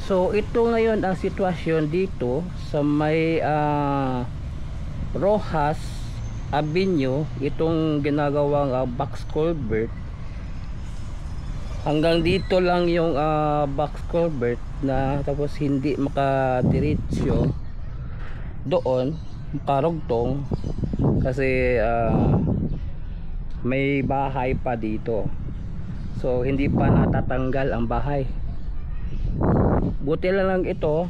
So ito ngayon ang sitwasyon dito sa may Rojas Avenue, itong ginagawang box culvert. Hanggang dito lang yung box culvert na, tapos hindi makadiretso doon, makarugtong kasi may bahay pa dito. So hindi pa natatanggal ang bahay. Buti lang ito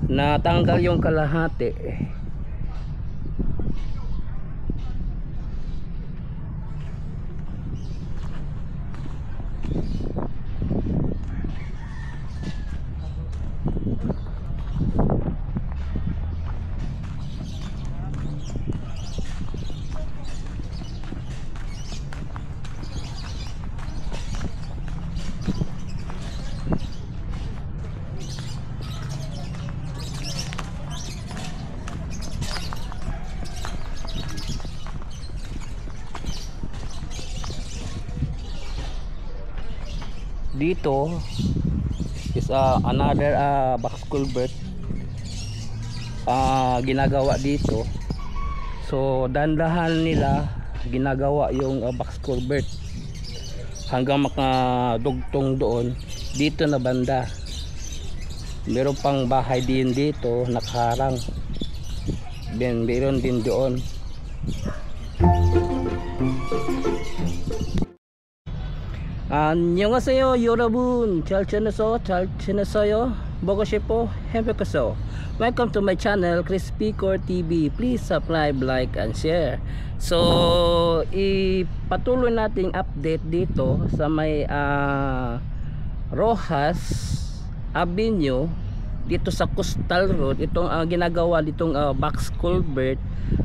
natanggal yung kalahati. Dito is another box culvert ginagawa dito. So dandahan nila ginagawa yung box culvert hanggang makadugtong doon dito na banda. Meron pang bahay din dito nakaharang, then meron din doon. 안녕하세요 여러분, 잘 지냈어요? 보고 싶어? 행복했어? Welcome to my channel Chris Picor TV. Please subscribe, like and share. So ipatuloy nating update dito sa may Rojas Avenue dito sa Coastal Road. Itong ginagawa ditong box culvert.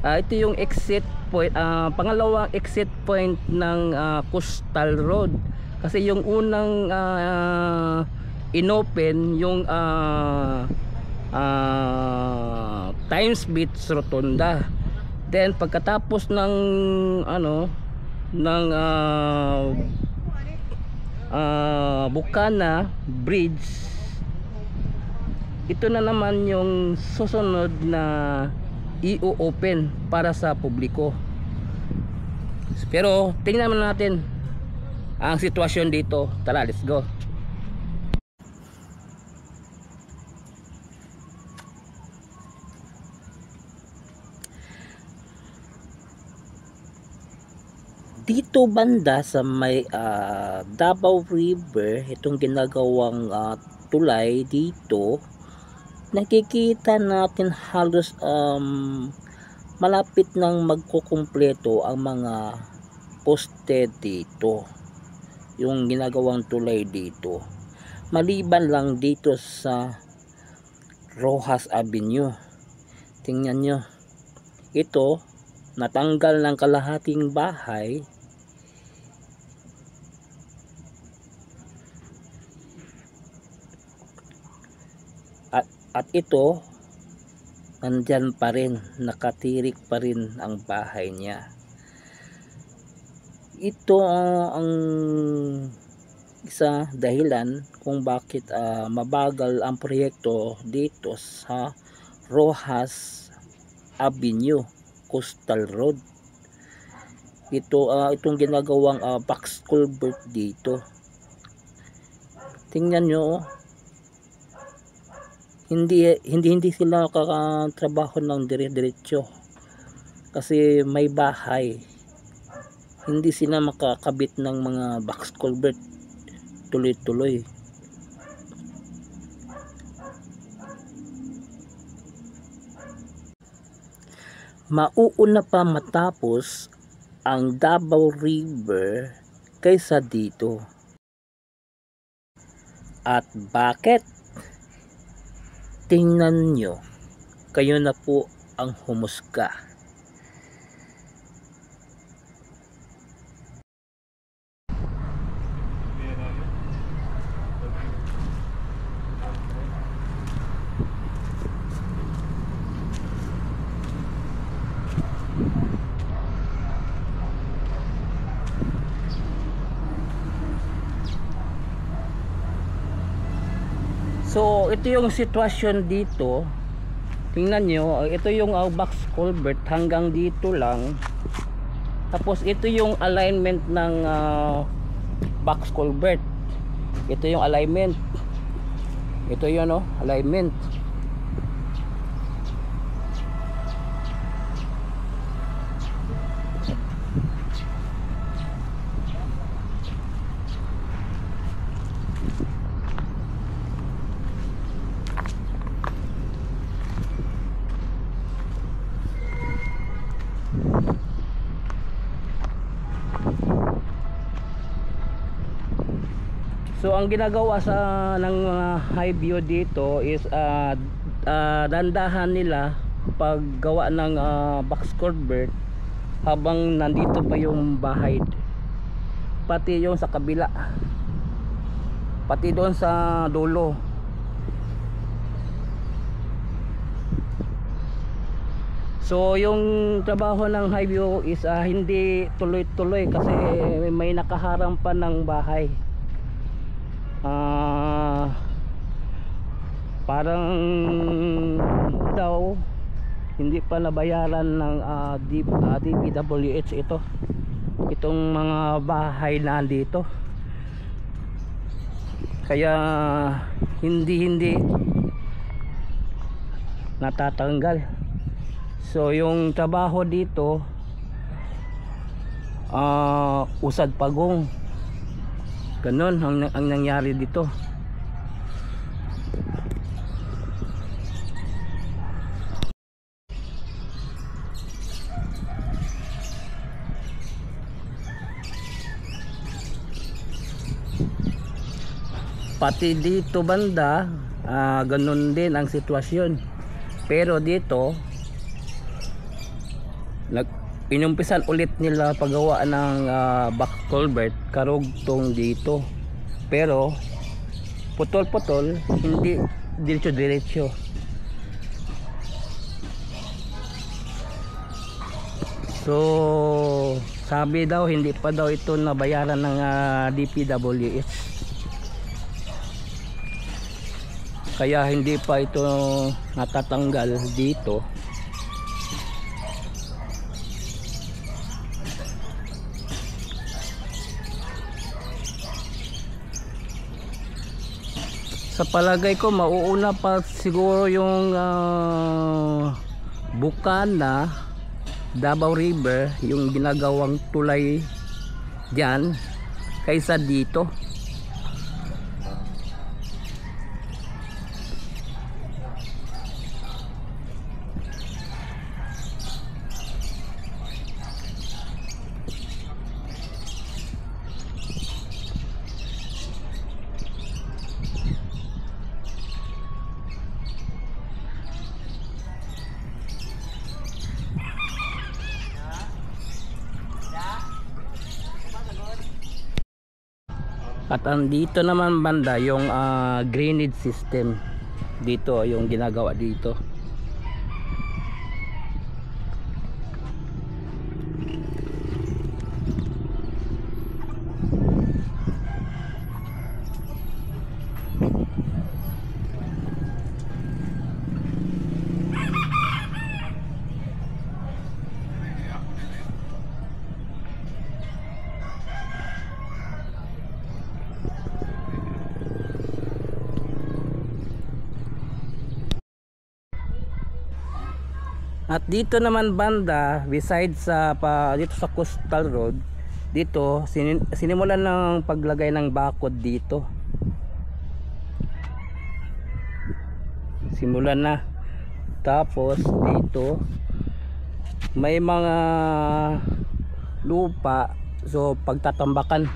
Ito yung exit point, pangalawang exit point ng Coastal Road. Kasi yung unang inopen yung Times Beach Rotunda. Then pagkatapos ng Bukana Bridge, ito na naman yung susunod na i-open para sa publiko. Pero tingnan natin ang sitwasyon dito. Tara, let's go. Dito banda sa may Davao River, itong ginagawang tulay dito, nakikita natin halos malapit nang magkukumpleto ang mga poste dito, yung ginagawang tulay dito, maliban lang dito sa Rojas Avenue. Tingnan nyo, ito natanggal ng kalahating bahay. At ito nandyan pa rin, nakatirik pa rin ang bahay niya. Ito ang isa dahilan kung bakit mabagal ang proyekto dito sa Rojas Avenue, Coastal Road. Itong ginagawang box culvert dito. Tingnan nyo, hindi sila kakatrabaho ng dire-diretso kasi may bahay. Hindi sila makakabit ng mga box culvert tuloy-tuloy. Mauuna pa matapos ang Davao River kaysa dito. At bakit? Tingnan nyo, kayo na po ang humusga. So ito yung sitwasyon dito. Tingnan nyo, ito yung box culvert hanggang dito lang. Tapos ito yung alignment ng box culvert. Ito yung alignment. Ito yun, alignment. So ang ginagawa ng mga high view dito is dandahan nila paggawa ng box culvert habang nandito pa yung bahay, pati yung sa kabila, pati doon sa dulo. So yung trabaho ng high view is hindi tuloy-tuloy kasi may nakaharang pa ng bahay. Parang daw hindi pa nabayaran ng DPWH itong mga bahay na dito, kaya hindi natatanggal. So yung trabaho dito usad pagong, ganon ang nangyari dito. Pati dito banda ganun din ang sitwasyon, pero dito inumpisan ulit nila paggawa ng box culvert karugtong dito, pero putol-putol, hindi diretso-diretso. So sabi daw hindi pa daw ito nabayaran ng DPWH, kaya hindi pa ito natatanggal dito. Sa palagay ko mauuna pa siguro yung Bukana, Davao River, yung ginagawang tulay dyan kaysa dito. At andito naman banda yung drainage system dito, yung ginagawa dito. At dito naman banda, besides dito sa Coastal Road, dito sinimulan ng paglagay ng bakod dito. Simulan na. Tapos dito may mga lupa, so pagtatambakan.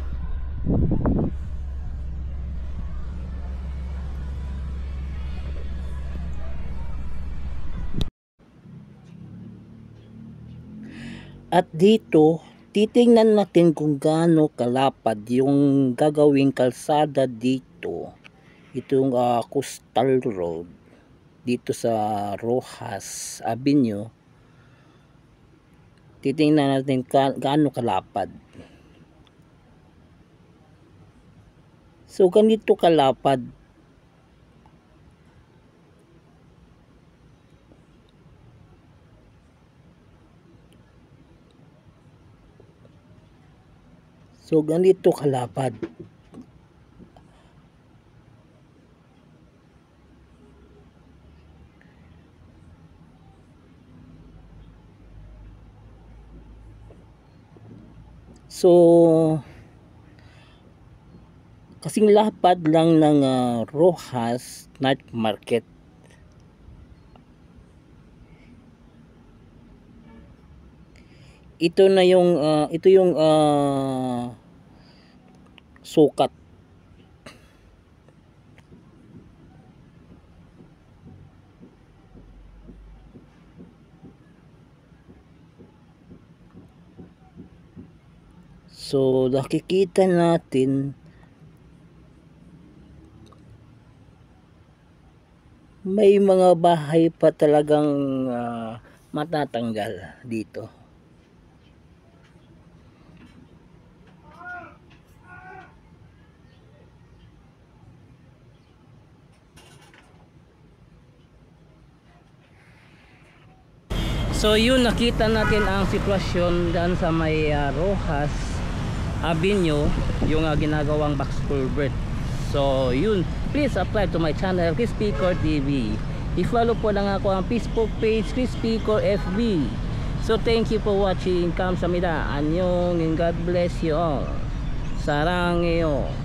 At dito, titingnan natin kung gaano kalapad yung gagawing kalsada dito. Itong Coastal Road dito sa Rojas Avenue. Titingnan natin gaano kalapad. So ganito kalapad So ganito kalapad. So kasing lapad lang ng Rojas Night Market. Ito yung sukat. So nakikita natin may mga bahay pa talagang matatanggal dito. So yun, nakita natin ang sitwasyon dyan sa may Rojas Avenue, yung ginagawang box culvert. So yun, please subscribe to my channel Chris Picor TV. I-follow po lang ako ang Facebook page Chris Picor FB. So thank you for watching. Kamsahamnida. Annyeong and God bless you all. Saranghaeyo.